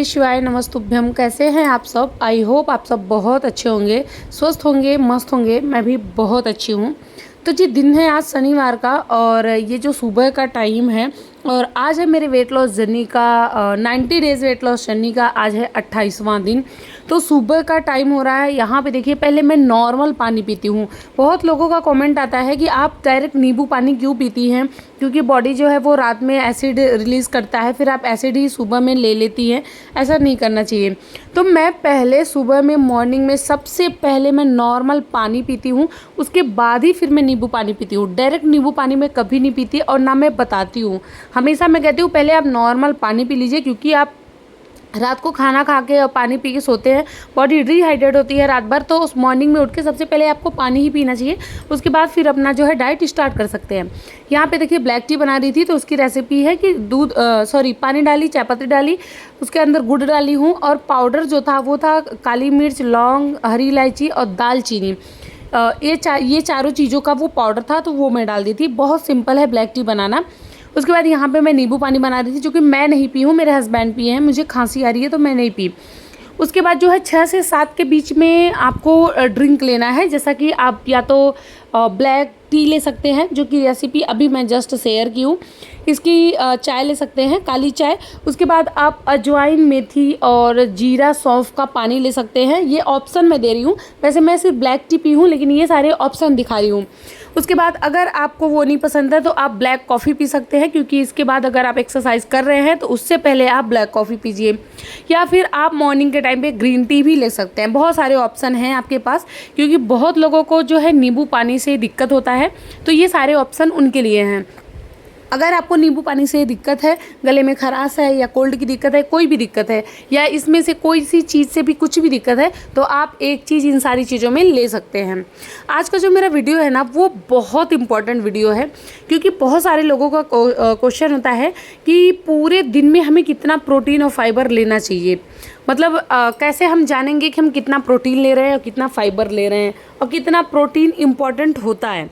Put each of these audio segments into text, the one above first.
श्री शिवाय नमस्तुभ्यम। कैसे हैं आप सब? आई होप आप सब बहुत अच्छे होंगे, स्वस्थ होंगे, मस्त होंगे। मैं भी बहुत अच्छी हूँ। तो जी दिन है आज शनिवार का और ये जो सुबह का टाइम है और आज है मेरे वेट लॉस जर्नी का 90 डेज़ वेट लॉस जर्नी का आज है 28वां दिन। तो सुबह का टाइम हो रहा है। यहाँ पे देखिए, पहले मैं नॉर्मल पानी पीती हूँ। बहुत लोगों का कमेंट आता है कि आप डायरेक्ट नींबू पानी क्यों पीती हैं, क्योंकि बॉडी जो है वो रात में एसिड रिलीज़ करता है, फिर आप एसिड ही सुबह में ले लेती हैं। ऐसा नहीं करना चाहिए। तो मैं पहले सुबह में मॉर्निंग में सबसे पहले मैं नॉर्मल पानी पीती हूँ, उसके बाद ही फिर मैं नींबू पानी पीती हूँ। डायरेक्ट नींबू पानी मैं कभी नहीं पीती और ना मैं बताती हूँ। हमेशा मैं कहती हूँ पहले आप नॉर्मल पानी पी लीजिए, क्योंकि आप रात को खाना खा के और पानी पी के सोते हैं, बॉडी डिहाइड्रेट होती है रात भर। तो उस मॉर्निंग में उठ के सबसे पहले आपको पानी ही पीना चाहिए। उसके बाद फिर अपना जो है डाइट स्टार्ट कर सकते हैं। यहाँ पे देखिए ब्लैक टी बना रही थी, तो उसकी रेसिपी है कि पानी डाली, चाय पत्ती डाली, उसके अंदर गुड़ डाली हूँ और पाउडर जो था वो था काली मिर्च, लौंग, हरी इलायची और दालचीनी। ये चारों चीज़ों का वो पाउडर था, तो वो मैं डाल दी थी। बहुत सिंपल है ब्लैक टी बनाना। उसके बाद यहाँ पे मैं नींबू पानी बना रही थी, जो कि मैं नहीं पी हूँ, मेरे हस्बैंड पिए हैं। मुझे खांसी आ रही है तो मैं नहीं पी। उसके बाद जो है 6 से 7 के बीच में आपको ड्रिंक लेना है, जैसा कि आप या तो ब्लैक टी ले सकते हैं, जो कि रेसिपी अभी मैं जस्ट शेयर की हूँ। इसकी चाय ले सकते हैं, काली चाय। उसके बाद आप अजवाइन, मेथी और जीरा, सौंफ का पानी ले सकते हैं। ये ऑप्शन मैं दे रही हूँ, वैसे मैं सिर्फ ब्लैक टी पी हूँ, लेकिन ये सारे ऑप्शन दिखा रही हूँ। उसके बाद अगर आपको वो नहीं पसंद है तो आप ब्लैक कॉफ़ी पी सकते हैं, क्योंकि इसके बाद अगर आप एक्सरसाइज कर रहे हैं तो उससे पहले आप ब्लैक कॉफ़ी पीजिए। या फिर आप मॉर्निंग के टाइम पे ग्रीन टी भी ले सकते हैं। बहुत सारे ऑप्शन हैं आपके पास, क्योंकि बहुत लोगों को जो है नींबू पानी से दिक्कत होता है, तो ये सारे ऑप्शन उनके लिए हैं। अगर आपको नींबू पानी से दिक्कत है, गले में खराश है या कोल्ड की दिक्कत है, कोई भी दिक्कत है, या इसमें से कोई सी चीज़ से भी कुछ भी दिक्कत है, तो आप एक चीज़ इन सारी चीज़ों में ले सकते हैं। आज का जो मेरा वीडियो है ना, वो बहुत इंपॉर्टेंट वीडियो है, क्योंकि बहुत सारे लोगों का क्वेश्चन होता है कि पूरे दिन में हमें कितना प्रोटीन और फाइबर लेना चाहिए। मतलब कैसे हम जानेंगे कि हम कितना प्रोटीन ले रहे हैं और कितना फाइबर ले रहे हैं और कितना प्रोटीन इम्पॉर्टेंट होता है।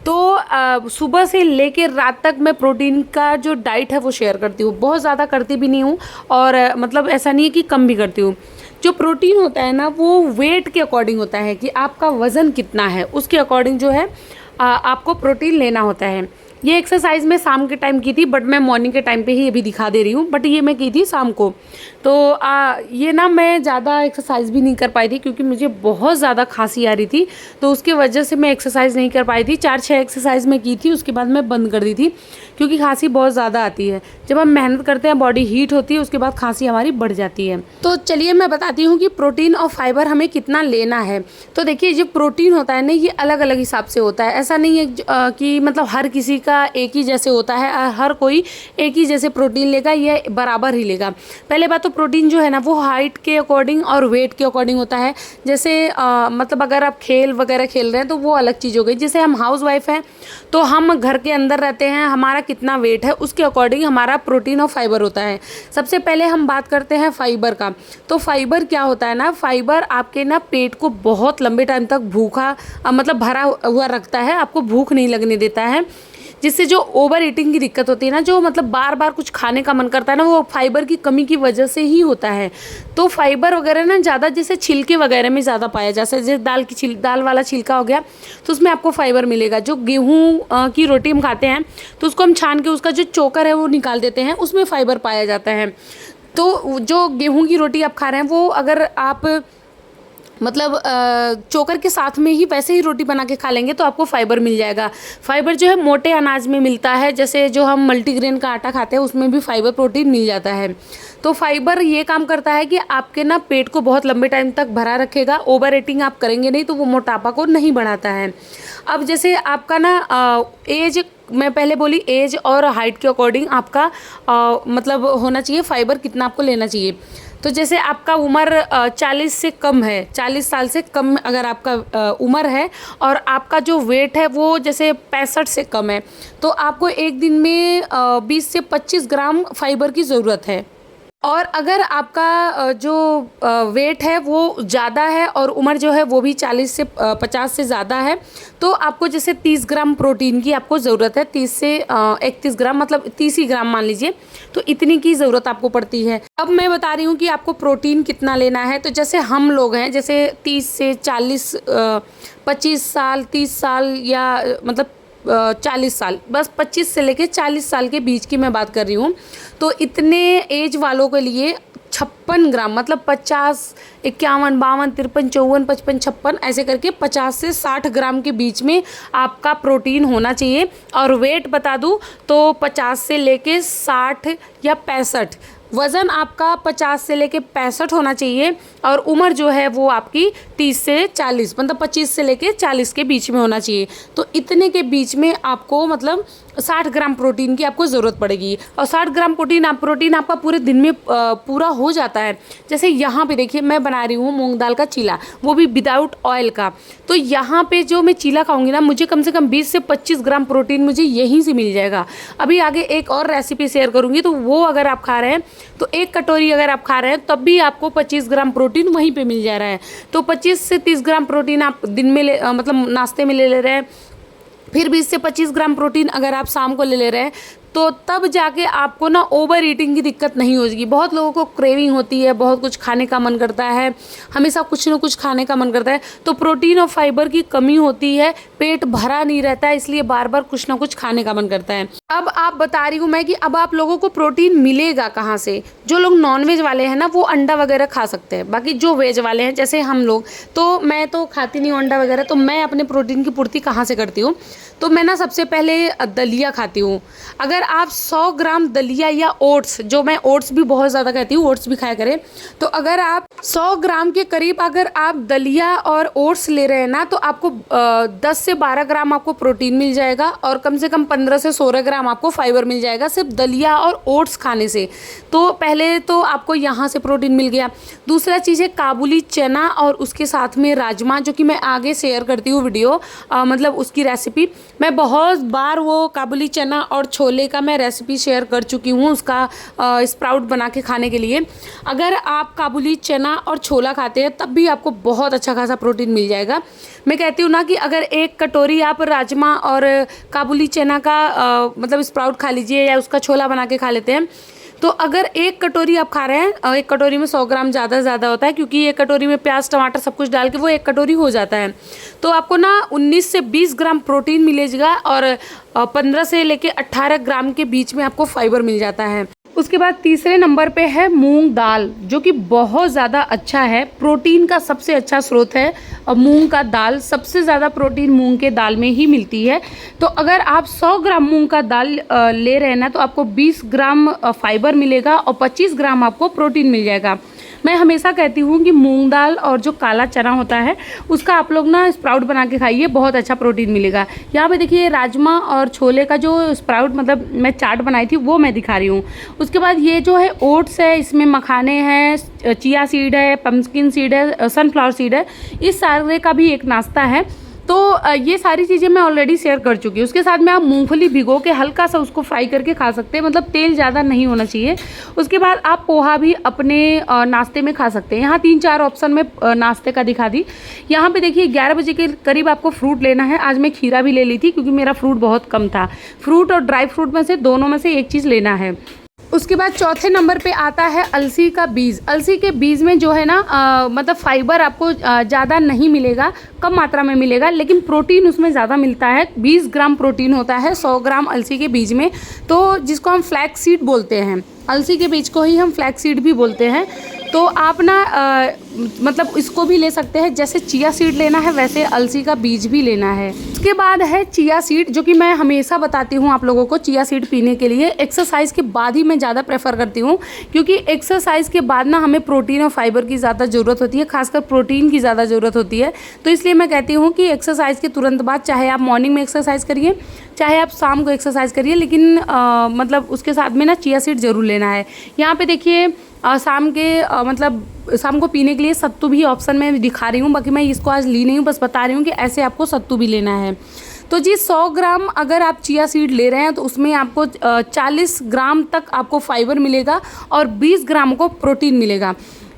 तो सुबह से लेकर रात तक मैं प्रोटीन का जो डाइट है वो शेयर करती हूँ। बहुत ज़्यादा करती भी नहीं हूँ और मतलब ऐसा नहीं है कि कम भी करती हूँ। जो प्रोटीन होता है ना, वो वेट के अकॉर्डिंग होता है कि आपका वज़न कितना है, उसके अकॉर्डिंग जो है आपको प्रोटीन लेना होता है। ये एक्सरसाइज मैं शाम के टाइम की थी, बट मैं मॉर्निंग के टाइम पे ही अभी दिखा दे रही हूँ, बट ये मैं की थी शाम को। तो ये ना मैं ज़्यादा एक्सरसाइज भी नहीं कर पाई थी, क्योंकि मुझे बहुत ज़्यादा खांसी आ रही थी, तो उसके वजह से मैं एक्सरसाइज नहीं कर पाई थी। 4-6 एक्सरसाइज मैं की थी, उसके बाद मैं बंद कर दी थी, क्योंकि खांसी बहुत ज़्यादा आती है। जब हम मेहनत करते हैं, बॉडी हीट होती है, उसके बाद खांसी हमारी बढ़ जाती है। तो चलिए मैं बताती हूँ कि प्रोटीन और फाइबर हमें कितना लेना है। तो देखिए, जो प्रोटीन होता है ना, ये अलग अलग हिसाब से होता है। ऐसा नहीं है कि मतलब हर किसी का एक ही जैसे होता है, हर कोई एक ही जैसे प्रोटीन लेगा, ये बराबर ही लेगा। पहले बात तो प्रोटीन जो है ना, वो हाइट के अकॉर्डिंग और वेट के अकॉर्डिंग होता है। जैसे मतलब अगर आप खेल वगैरह खेल रहे हैं तो वो अलग चीज़ हो गई। जैसे हम हाउस वाइफ हैं, तो हम घर के अंदर रहते हैं, हमारा कितना वेट है उसके अकॉर्डिंग हमारा प्रोटीन और फाइबर होता है। सबसे पहले हम बात करते हैं फाइबर का। तो फाइबर क्या होता है ना, फाइबर आपके ना पेट को बहुत लंबे टाइम तक भूखा मतलब भरा हुआ रखता है, आपको भूख नहीं लगने देता है। जिससे जो ओवर ईटिंग की दिक्कत होती है ना, जो मतलब बार बार कुछ खाने का मन करता है ना, वो फाइबर की कमी की वजह से ही होता है। तो फाइबर वगैरह ना ज़्यादा जैसे छिलके वगैरह में ज़्यादा पाया जाता है। जैसे दाल वाला छिलका हो गया, तो उसमें आपको फाइबर मिलेगा। जो गेहूँ की रोटी हम खाते हैं, तो उसको हम छान के उसका जो चोकर है वो निकाल देते हैं, उसमें फाइबर पाया जाता है। तो जो गेहूँ की रोटी आप खा रहे हैं, वो अगर आप मतलब चोकर के साथ में ही वैसे ही रोटी बना के खा लेंगे तो आपको फाइबर मिल जाएगा। फाइबर जो है मोटे अनाज में मिलता है, जैसे जो हम मल्टीग्रेन का आटा खाते हैं उसमें भी फाइबर प्रोटीन मिल जाता है। तो फाइबर ये काम करता है कि आपके ना पेट को बहुत लंबे टाइम तक भरा रखेगा। ओवर ईटिंग आप करेंगे नहीं तो वो मोटापा को नहीं बढ़ाता है। अब जैसे आपका ना एज, मैं पहले बोली एज और हाइट के अकॉर्डिंग आपका मतलब होना चाहिए फाइबर कितना आपको लेना चाहिए। तो जैसे आपका उम्र 40 से कम है, 40 साल से कम अगर आपका उम्र है और आपका जो वेट है वो जैसे 65 से कम है, तो आपको एक दिन में 20 से 25 ग्राम फाइबर की ज़रूरत है। और अगर आपका जो वेट है वो ज़्यादा है और उम्र जो है वो भी 40 से 50 से ज़्यादा है, तो आपको जैसे 30 ग्राम प्रोटीन की आपको ज़रूरत है। 30 से 31 ग्राम, मतलब 30 ही ग्राम मान लीजिए, तो इतनी की ज़रूरत आपको पड़ती है। अब मैं बता रही हूँ कि आपको प्रोटीन कितना लेना है। तो जैसे हम लोग हैं, जैसे 30 से 40 25 साल 30 साल या मतलब 40 साल, बस 25 से लेके 40 साल के बीच की मैं बात कर रही हूँ। तो इतने एज वालों के लिए 56 ग्राम, मतलब 50, 51, 52, 53, 54, 55, 56 ऐसे करके 50 से 60 ग्राम के बीच में आपका प्रोटीन होना चाहिए। और वेट बता दूँ तो 50 से लेके 60 या 65, वज़न आपका 50 से लेके 65 होना चाहिए। और उम्र जो है वो आपकी 30 से 40, मतलब 25 से लेके 40 के बीच में होना चाहिए। तो इतने के बीच में आपको मतलब 60 ग्राम प्रोटीन की आपको ज़रूरत पड़ेगी। और 60 ग्राम प्रोटीन आपका पूरे दिन में पूरा हो जाता है। जैसे यहाँ पे देखिए मैं बना रही हूँ मूंग दाल का चीला, वो भी विदाउट ऑयल का। तो यहाँ पे जो मैं चीला खाऊंगी ना, मुझे कम से कम 20 से 25 ग्राम प्रोटीन मुझे यहीं से मिल जाएगा। अभी आगे एक और रेसिपी शेयर करूँगी, तो वो अगर आप खा रहे हैं तो 1 कटोरी अगर आप खा रहे हैं तब भी आपको 25 ग्राम प्रोटीन वहीं पे मिल जा रहा है। तो 25 से 30 ग्राम प्रोटीन आप दिन में मतलब नाश्ते में ले रहे हैं। फिर 20 से 25 ग्राम प्रोटीन अगर आप शाम को ले रहे हैं, तो तब जाके आपको ना ओवर ईटिंग की दिक्कत नहीं होगी। बहुत लोगों को क्रेविंग होती है, बहुत कुछ खाने का मन करता है, हमेशा कुछ ना कुछ खाने का मन करता है। तो प्रोटीन और फाइबर की कमी होती है, पेट भरा नहीं रहता है, इसलिए बार बार कुछ ना कुछ खाने का मन करता है। अब आप बता रही हूँ मैं कि अब आप लोगों को प्रोटीन मिलेगा कहाँ से। जो लोग नॉनवेज वाले हैं ना, वो अंडा वगैरह खा सकते हैं। बाकी जो वेज वाले हैं जैसे हम लोग, तो मैं तो खाती नहीं हूँ अंडा वगैरह। तो मैं अपने प्रोटीन की पूर्ति कहाँ से करती हूँ, तो मैं ना सबसे पहले दलिया खाती हूँ। अगर आप 100 ग्राम दलिया या ओट्स, जो मैं ओट्स भी बहुत ज़्यादा कहती हूँ, ओट्स भी खाया करें। तो अगर आप 100 ग्राम के करीब अगर आप दलिया और ओट्स ले रहे हैं ना, तो आपको 10 से 12 ग्राम आपको प्रोटीन मिल जाएगा और कम से कम 15 से 16 ग्राम आपको फाइबर मिल जाएगा सिर्फ दलिया और ओट्स खाने से। तो पहले तो आपको यहाँ से प्रोटीन मिल गया। दूसरा चीज़ है काबुली चना और उसके साथ में राजमा, जो कि मैं आगे शेयर करती हूँ वीडियो, मतलब उसकी रेसिपी। मैं बहुत बार वो काबुली चना और छोले का मैं रेसिपी शेयर कर चुकी हूँ, उसका स्प्राउट बना के खाने के लिए। अगर आप काबुली चना और छोला खाते हैं तब भी आपको बहुत अच्छा खासा प्रोटीन मिल जाएगा। मैं कहती हूँ ना कि अगर 1 कटोरी आप राजमा और काबुली चना का मतलब स्प्राउट खा लीजिए या उसका छोला बना के खा लेते हैं, तो अगर 1 कटोरी आप खा रहे हैं, 1 कटोरी में 100 ग्राम ज़्यादा होता है, क्योंकि 1 कटोरी में प्याज टमाटर सब कुछ डाल के वो 1 कटोरी हो जाता है। तो आपको ना 19 से 20 ग्राम प्रोटीन मिलेगा और 15 से लेके 18 ग्राम के बीच में आपको फाइबर मिल जाता है। उसके बाद तीसरे नंबर पे है मूंग दाल, जो कि बहुत ज़्यादा अच्छा है, प्रोटीन का सबसे अच्छा स्रोत है। मूंग का दाल, सबसे ज़्यादा प्रोटीन मूंग के दाल में ही मिलती है। तो अगर आप 100 ग्राम मूंग का दाल ले रहे हैं ना, तो आपको 20 ग्राम फाइबर मिलेगा और 25 ग्राम आपको प्रोटीन मिल जाएगा। मैं हमेशा कहती हूँ कि मूंग दाल और जो काला चना होता है उसका आप लोग ना स्प्राउट बना के खाइए, बहुत अच्छा प्रोटीन मिलेगा। यहाँ पे देखिए राजमा और छोले का जो स्प्राउट मतलब मैं चाट बनाई थी वो मैं दिखा रही हूँ। उसके बाद ये जो है ओट्स है, इसमें मखाने हैं, चिया सीड है, पम्पकिन सीड है, सनफ्लावर सीड है, इस सारे का भी एक नाश्ता है। तो ये सारी चीज़ें मैं ऑलरेडी शेयर कर चुकी हूँ। उसके साथ में आप मूंगफली भिगो के हल्का सा उसको फ्राई करके खा सकते हैं, मतलब तेल ज़्यादा नहीं होना चाहिए। उसके बाद आप पोहा भी अपने नाश्ते में खा सकते हैं। यहाँ 3-4 ऑप्शन में नाश्ते का दिखा दी। यहाँ पे देखिए 11 बजे के करीब आपको फ्रूट लेना है। आज मैं खीरा भी ले ली थी क्योंकि मेरा फ्रूट बहुत कम था। फ्रूट और ड्राई फ्रूट में से दोनों में से एक चीज़ लेना है। उसके बाद चौथे नंबर पे आता है अलसी का बीज। अलसी के बीज में जो है ना मतलब फाइबर आपको ज़्यादा नहीं मिलेगा, कम मात्रा में मिलेगा, लेकिन प्रोटीन उसमें ज़्यादा मिलता है। 20 ग्राम प्रोटीन होता है 100 ग्राम अलसी के बीज में, तो जिसको हम फ्लैक्स सीड बोलते हैं। अलसी के बीज को ही हम फ्लैक्स सीड भी बोलते हैं। तो आप ना मतलब इसको भी ले सकते हैं, जैसे चिया सीड लेना है वैसे अलसी का बीज भी लेना है। उसके बाद है चिया सीड, जो कि मैं हमेशा बताती हूँ आप लोगों को चिया सीड पीने के लिए। एक्सरसाइज के बाद ही मैं ज़्यादा प्रेफर करती हूँ, क्योंकि एक्सरसाइज के बाद ना हमें प्रोटीन और फाइबर की ज़्यादा ज़रूरत होती है, खासकर प्रोटीन की ज़्यादा ज़रूरत होती है। तो इसलिए मैं कहती हूँ कि एक्सरसाइज के तुरंत बाद, चाहे आप मॉर्निंग में एक्सरसाइज करिए चाहे आप शाम को एक्सरसाइज करिए, लेकिन मतलब उसके साथ में ना चिया सीड ज़रूर लेना है। यहाँ पे देखिए शाम के मतलब शाम को पीने के लिए सत्तू भी ऑप्शन में दिखा रही हूँ, बाकी मैं इसको आज ली नहीं हूँ, बस बता रही हूँ कि ऐसे आपको सत्तू भी लेना है। तो जी 100 ग्राम अगर आप चिया सीड ले रहे हैं तो उसमें आपको 40 ग्राम तक आपको फाइबर मिलेगा और 20 ग्राम को प्रोटीन मिलेगा।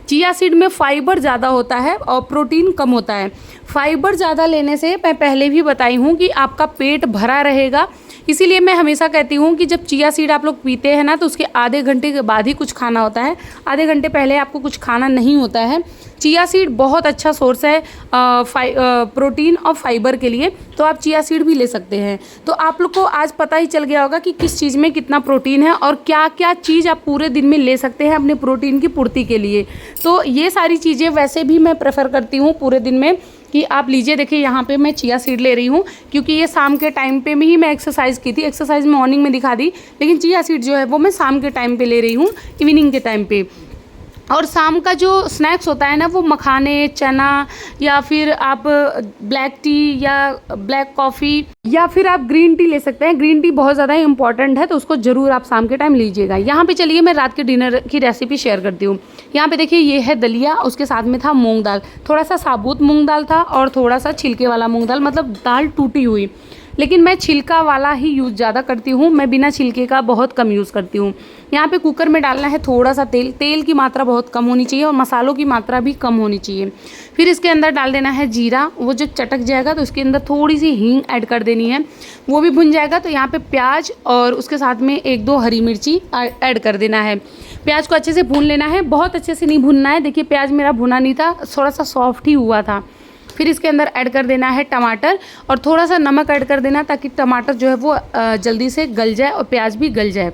चिया सीड में फाइबर ज़्यादा होता है और प्रोटीन कम होता है। फाइबर ज़्यादा लेने से मैं पहले भी बताई हूँ कि आपका पेट भरा रहेगा, इसीलिए मैं हमेशा कहती हूँ कि जब चिया सीड आप लोग पीते हैं ना तो उसके आधे घंटे के बाद ही कुछ खाना होता है, आधे घंटे पहले आपको कुछ खाना नहीं होता है। चिया सीड बहुत अच्छा सोर्स है प्रोटीन और फाइबर के लिए, तो आप चिया सीड भी ले सकते हैं। तो आप लोग को आज पता ही चल गया होगा कि किस चीज़ में कितना प्रोटीन है और क्या क्या चीज़ आप पूरे दिन में ले सकते हैं अपने प्रोटीन की पूर्ति के लिए। तो ये सारी चीज़ें वैसे भी मैं प्रेफर करती हूँ पूरे दिन में कि आप लीजिए। देखिए यहाँ पे मैं चिया सीड ले रही हूँ क्योंकि ये शाम के टाइम पे भी मैं एक्सरसाइज की थी, एक्सरसाइज मॉर्निंग में दिखा दी, लेकिन चिया सीड जो है वो मैं शाम के टाइम पे ले रही हूँ, इवनिंग के टाइम पे। और शाम का जो स्नैक्स होता है ना वो मखाने, चना या फिर आप ब्लैक टी या ब्लैक कॉफ़ी या फिर आप ग्रीन टी ले सकते हैं। ग्रीन टी बहुत ज़्यादा इंपॉर्टेंट है तो उसको ज़रूर आप शाम के टाइम लीजिएगा। यहाँ पे चलिए मैं रात के डिनर की रेसिपी शेयर करती हूँ। यहाँ पे देखिए ये है दलिया, उसके साथ में था मूंग दाल, थोड़ा सा साबुत मूंग दाल था और थोड़ा सा छिलके वाला मूंग दाल, मतलब दाल टूटी हुई, लेकिन मैं छिलका वाला ही यूज़ ज़्यादा करती हूँ, मैं बिना छिलके का बहुत कम यूज़ करती हूँ। यहाँ पे कुकर में डालना है थोड़ा सा तेल, तेल की मात्रा बहुत कम होनी चाहिए और मसालों की मात्रा भी कम होनी चाहिए। फिर इसके अंदर डाल देना है जीरा, वो जो चटक जाएगा तो इसके अंदर थोड़ी सी हींग ऐड कर देनी है, वो भी भुन जाएगा तो यहाँ पे प्याज और उसके साथ में 1-2 हरी मिर्ची ऐड कर देना है। प्याज को अच्छे से भून लेना है, बहुत अच्छे से नहीं भूनना है। देखिए प्याज मेरा भुना नहीं था, थोड़ा सा सॉफ्ट ही हुआ था। फिर इसके अंदर ऐड कर देना है टमाटर और थोड़ा सा नमक ऐड कर देना ताकि टमाटर जो है वो जल्दी से गल जाए और प्याज भी गल जाए।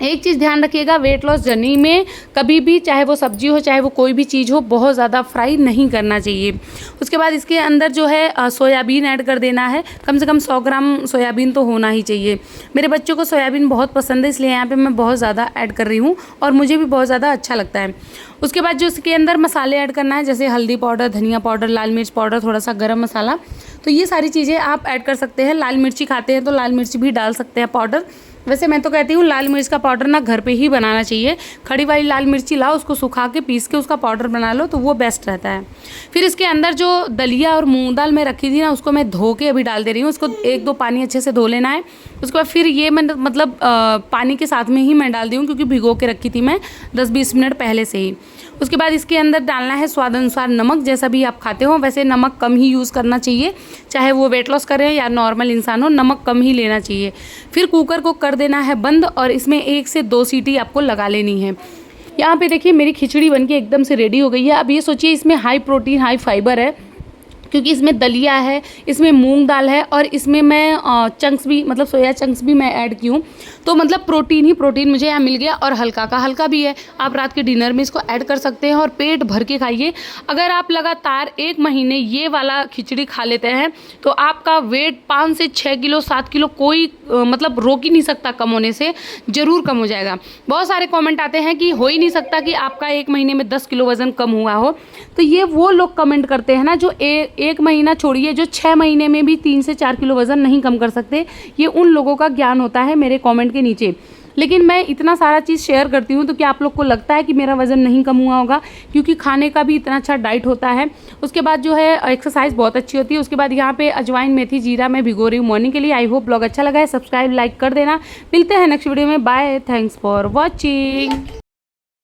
एक चीज़ ध्यान रखिएगा, वेट लॉस जर्नी में कभी भी चाहे वो सब्जी हो चाहे वो कोई भी चीज़ हो बहुत ज़्यादा फ्राई नहीं करना चाहिए। उसके बाद इसके अंदर जो है सोयाबीन ऐड कर देना है, कम से कम 100 ग्राम सोयाबीन तो होना ही चाहिए। मेरे बच्चों को सोयाबीन बहुत पसंद है, इसलिए यहाँ पे मैं बहुत ज़्यादा ऐड कर रही हूँ और मुझे भी बहुत ज़्यादा अच्छा लगता है। उसके बाद जो इसके अंदर मसाले ऐड करना है जैसे हल्दी पाउडर, धनिया पाउडर, लाल मिर्च पाउडर, थोड़ा सा गरम मसाला, तो ये सारी चीज़ें आप ऐड कर सकते हैं। लाल मिर्ची खाते हैं तो लाल मिर्च भी डाल सकते हैं पाउडर। वैसे मैं तो कहती हूँ लाल मिर्च का पाउडर ना घर पे ही बनाना चाहिए, खड़ी वाली लाल मिर्ची लाओ, उसको सुखा के पीस के उसका पाउडर बना लो तो वो बेस्ट रहता है। फिर इसके अंदर जो दलिया और मूंग दाल मैं रखी थी ना उसको मैं धो के अभी डाल दे रही हूँ, उसको 1-2 पानी अच्छे से धो लेना है। उसके बाद फिर ये मैं मतलब पानी के साथ में ही मैं डाल दी हूँ क्योंकि भिगो के रखी थी मैं 10-20 मिनट पहले से ही। उसके बाद इसके अंदर डालना है स्वाद अनुसार नमक, जैसा भी आप खाते हो वैसे नमक कम ही यूज़ करना चाहिए, चाहे वो वेट लॉस करें या नॉर्मल इंसान हो, नमक कम ही लेना चाहिए। फिर कुकर को कर देना है बंद और इसमें 1 से 2 सीटी आपको लगा लेनी है। यहाँ पे देखिए मेरी खिचड़ी बनके एकदम से रेडी हो गई है। अब ये सोचिए इसमें हाई प्रोटीन हाई फाइबर है क्योंकि इसमें दलिया है, इसमें मूंग दाल है और इसमें मैं चंक्स भी मतलब सोया चंक्स भी मैं ऐड की हूँ, तो मतलब प्रोटीन ही प्रोटीन मुझे यहाँ मिल गया और हल्का का हल्का भी है। आप रात के डिनर में इसको ऐड कर सकते हैं और पेट भर के खाइए। अगर आप लगातार 1 महीने ये वाला खिचड़ी खा लेते हैं तो आपका वेट 5 से 6 किलो 7 किलो कोई मतलब रोक ही नहीं सकता कम होने से, ज़रूर कम हो जाएगा। बहुत सारे कमेंट आते हैं कि हो ही नहीं सकता कि आपका 1 महीने में 10 किलो वज़न कम हुआ हो, तो ये वो लोग कमेंट करते हैं ना जो 1 महीना छोड़िए जो 6 महीने में भी 3 से 4 किलो वज़न नहीं कम कर सकते। ये उन लोगों का ज्ञान होता है मेरे कमेंट के नीचे। लेकिन मैं इतना सारा चीज़ शेयर करती हूँ तो क्या आप लोग को लगता है कि मेरा वज़न नहीं कम हुआ होगा? क्योंकि खाने का भी इतना अच्छा डाइट होता है। उसके बाद जो है एक्सरसाइज बहुत अच्छी होती है। उसके बाद यहाँ पे अजवाइन, मेथी, जीरा मैं भिगो रही हूँ मॉर्निंग के लिए। आई होप ब्लॉग अच्छा लगा है, सब्सक्राइब लाइक कर देना। मिलते हैं नेक्स्ट वीडियो में, बाय, थैंक्स फॉर वॉचिंग।